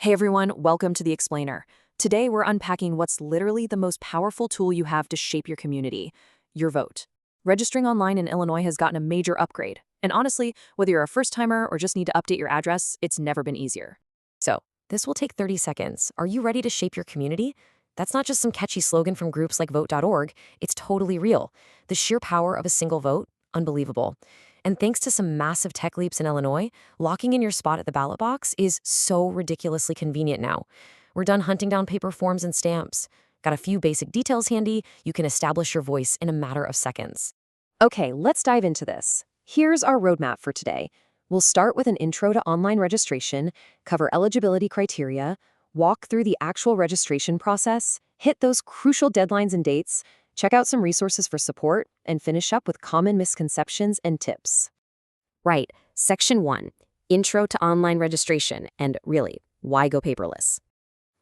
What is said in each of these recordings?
Hey everyone, welcome to The Explainer. Today we're unpacking what's literally the most powerful tool you have to shape your community, your vote. Registering online in Illinois has gotten a major upgrade. And honestly, whether you're a first-timer or just need to update your address, it's never been easier. So, this will take 30 seconds. Are you ready to shape your community? That's not just some catchy slogan from groups like Vote.org. It's totally real. The sheer power of a single vote, unbelievable. And thanks to some massive tech leaps in Illinois, locking in your spot at the ballot box is so ridiculously convenient now. We're done hunting down paper forms and stamps. Got a few basic details handy, you can establish your voice in a matter of seconds. Okay, let's dive into this. Here's our roadmap for today. We'll start with an intro to online registration, cover eligibility criteria, walk through the actual registration process, hit those crucial deadlines and dates, check out some resources for support, and finish up with common misconceptions and tips. Right, Section 1, Intro to Online Registration, and really, why go paperless?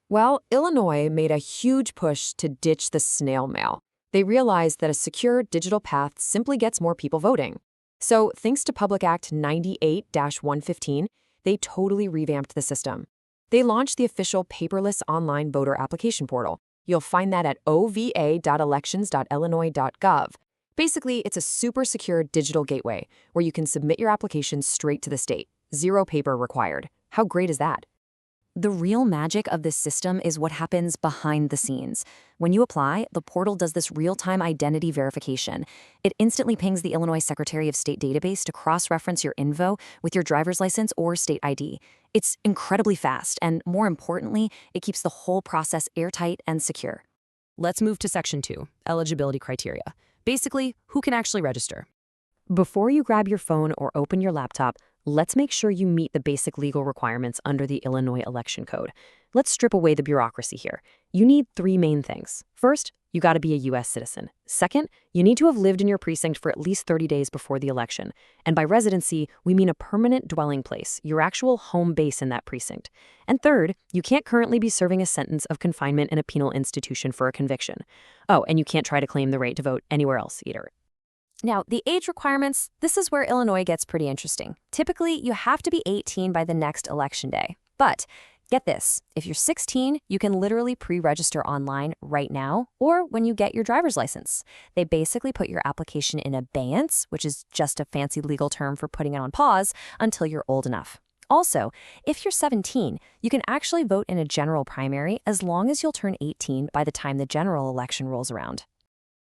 Well, Illinois made a huge push to ditch the snail mail. They realized that a secure digital path simply gets more people voting. So, thanks to Public Act 98-115, they totally revamped the system. They launched the official paperless online voter application portal. You'll find that at ova.elections.illinois.gov. Basically, it's a super secure digital gateway where you can submit your application straight to the state. Zero paper required. How great is that? The real magic of this system is what happens behind the scenes. When you apply, the portal does this real-time identity verification. It instantly pings the Illinois Secretary of State database to cross-reference your info with your driver's license or state ID. It's incredibly fast, and more importantly, it keeps the whole process airtight and secure. Let's move to Section 2, Eligibility Criteria. Basically, who can actually register? Before you grab your phone or open your laptop, let's make sure you meet the basic legal requirements under the Illinois Election Code. Let's strip away the bureaucracy here. You need three main things. First, you got to be a U.S. citizen. Second, you need to have lived in your precinct for at least 30 days before the election. And by residency, we mean a permanent dwelling place, your actual home base in that precinct. And third, you can't currently be serving a sentence of confinement in a penal institution for a conviction. Oh, and you can't try to claim the right to vote anywhere else either. Now, the age requirements, this is where Illinois gets pretty interesting. Typically, you have to be 18 by the next election day. But get this, if you're 16, you can literally pre-register online right now or when you get your driver's license. They basically put your application in abeyance, which is just a fancy legal term for putting it on pause, until you're old enough. Also, if you're 17, you can actually vote in a general primary as long as you'll turn 18 by the time the general election rolls around.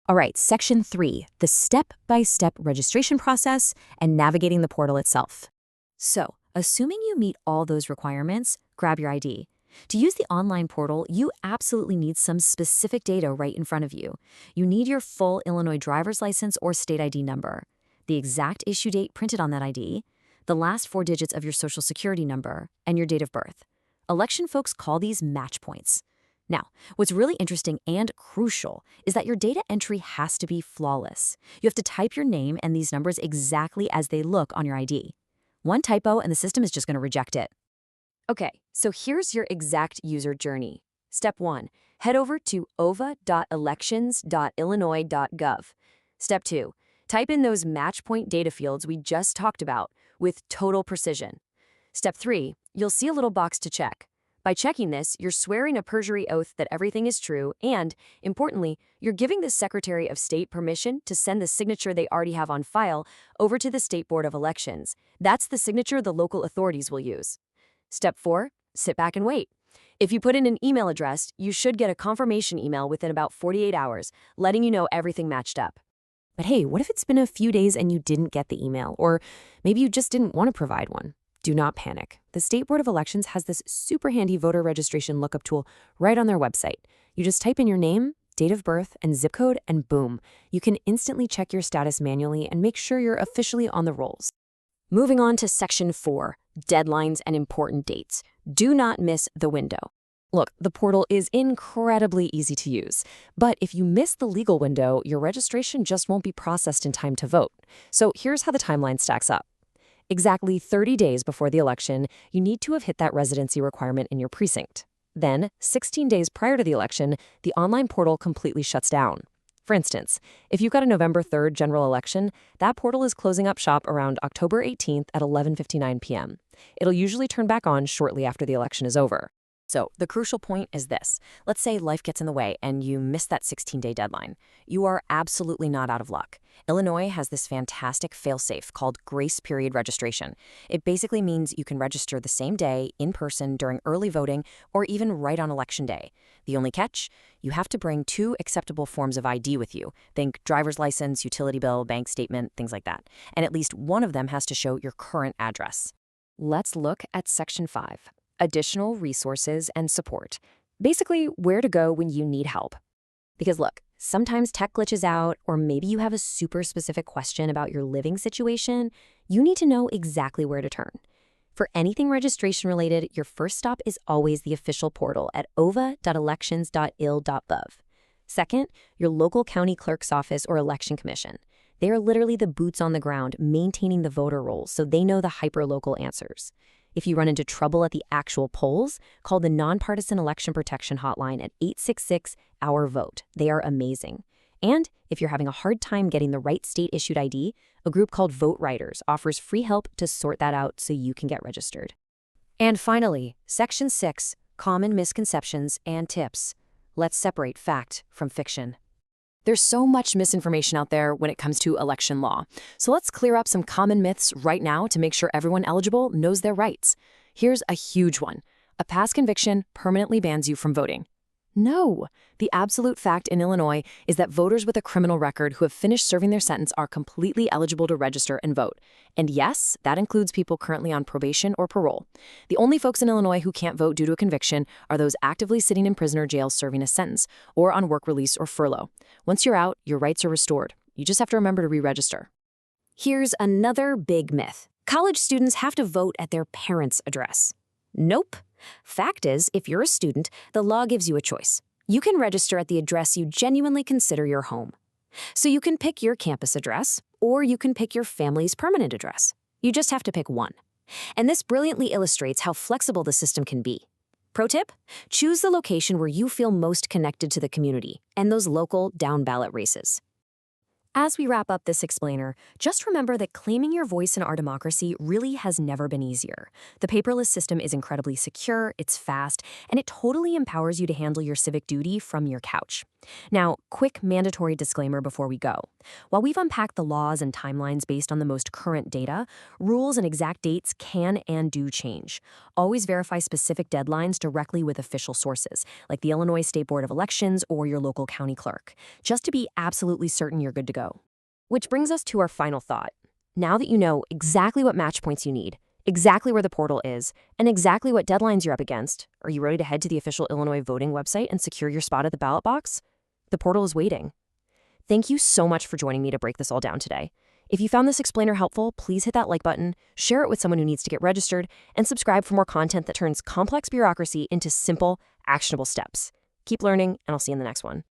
All right, Section 3, the step-by-step registration process and navigating the portal itself. So, assuming you meet all those requirements, grab your ID. To use the online portal, you absolutely need some specific data right in front of you. You need your full Illinois driver's license or state ID number, the exact issue date printed on that ID, the last 4 digits of your social security number, and your date of birth. Election folks call these match points. Now, what's really interesting and crucial is that your data entry has to be flawless. You have to type your name and these numbers exactly as they look on your ID. One typo and the system is just going to reject it. Okay, so here's your exact user journey. Step 1, head over to ova.elections.illinois.gov. Step 2, type in those match point data fields we just talked about with total precision. Step 3, you'll see a little box to check. By checking this, you're swearing a perjury oath that everything is true and, importantly, you're giving the Secretary of State permission to send the signature they already have on file over to the State Board of Elections. That's the signature the local authorities will use. Step 4, sit back and wait. If you put in an email address, you should get a confirmation email within about 48 hours, letting you know everything matched up. But hey, what if it's been a few days and you didn't get the email, or maybe you just didn't want to provide one? Do not panic. The State Board of Elections has this super handy voter registration lookup tool right on their website. You just type in your name, date of birth, and zip code, and boom, you can instantly check your status manually and make sure you're officially on the rolls. Moving on to Section 4, deadlines and important dates. Do not miss the window. Look, the portal is incredibly easy to use, but if you miss the legal window, your registration just won't be processed in time to vote. So here's how the timeline stacks up. Exactly 30 days before the election, you need to have hit that residency requirement in your precinct. Then, 16 days prior to the election, the online portal completely shuts down. For instance, if you've got a November 3rd general election, that portal is closing up shop around October 18th at 11:59 p.m. It'll usually turn back on shortly after the election is over. So the crucial point is this. Let's say life gets in the way and you miss that 16-day deadline. You are absolutely not out of luck. Illinois has this fantastic fail-safe called grace period registration. It basically means you can register the same day, in person, during early voting, or even right on Election Day. The only catch? You have to bring 2 acceptable forms of ID with you. Think driver's license, utility bill, bank statement, things like that. And at least one of them has to show your current address. Let's look at Section 5. Additional resources and support. Basically, where to go when you need help. Because look, sometimes tech glitches out, or maybe you have a super specific question about your living situation. You need to know exactly where to turn. For anything registration related, your first stop is always the official portal at ova.elections.il.gov. Second, your local county clerk's office or election commission. They are literally the boots on the ground maintaining the voter rolls, so they know the hyper-local answers. If you run into trouble at the actual polls, call the Nonpartisan Election Protection Hotline at 866-OUR-VOTE. They are amazing. And if you're having a hard time getting the right state-issued ID, a group called Vote Writers offers free help to sort that out so you can get registered. And finally, Section 6, Common Misconceptions and Tips. Let's separate fact from fiction. There's so much misinformation out there when it comes to election law. So let's clear up some common myths right now to make sure everyone eligible knows their rights. Here's a huge one. A past conviction permanently bans you from voting. No. The absolute fact in Illinois is that voters with a criminal record who have finished serving their sentence are completely eligible to register and vote. And yes, that includes people currently on probation or parole. The only folks in Illinois who can't vote due to a conviction are those actively sitting in prison or jail serving a sentence, or on work release or furlough. Once you're out, your rights are restored. You just have to remember to re-register. Here's another big myth. College students have to vote at their parents' address. Nope. Fact is, if you're a student, the law gives you a choice. You can register at the address you genuinely consider your home. So you can pick your campus address, or you can pick your family's permanent address. You just have to pick one. And this brilliantly illustrates how flexible the system can be. Pro tip? Choose the location where you feel most connected to the community and those local down-ballot races. As we wrap up this explainer, just remember that claiming your voice in our democracy really has never been easier. The paperless system is incredibly secure, it's fast, and it totally empowers you to handle your civic duty from your couch. Now, quick mandatory disclaimer before we go. While we've unpacked the laws and timelines based on the most current data, rules and exact dates can and do change. Always verify specific deadlines directly with official sources, like the Illinois State Board of Elections or your local county clerk, just to be absolutely certain you're good to go. Which brings us to our final thought. Now that you know exactly what match points you need, exactly where the portal is, and exactly what deadlines you're up against, are you ready to head to the official Illinois voting website and secure your spot at the ballot box? The portal is waiting. Thank you so much for joining me to break this all down today. If you found this explainer helpful, please hit that like button, share it with someone who needs to get registered, and subscribe for more content that turns complex bureaucracy into simple, actionable steps. Keep learning, and I'll see you in the next one.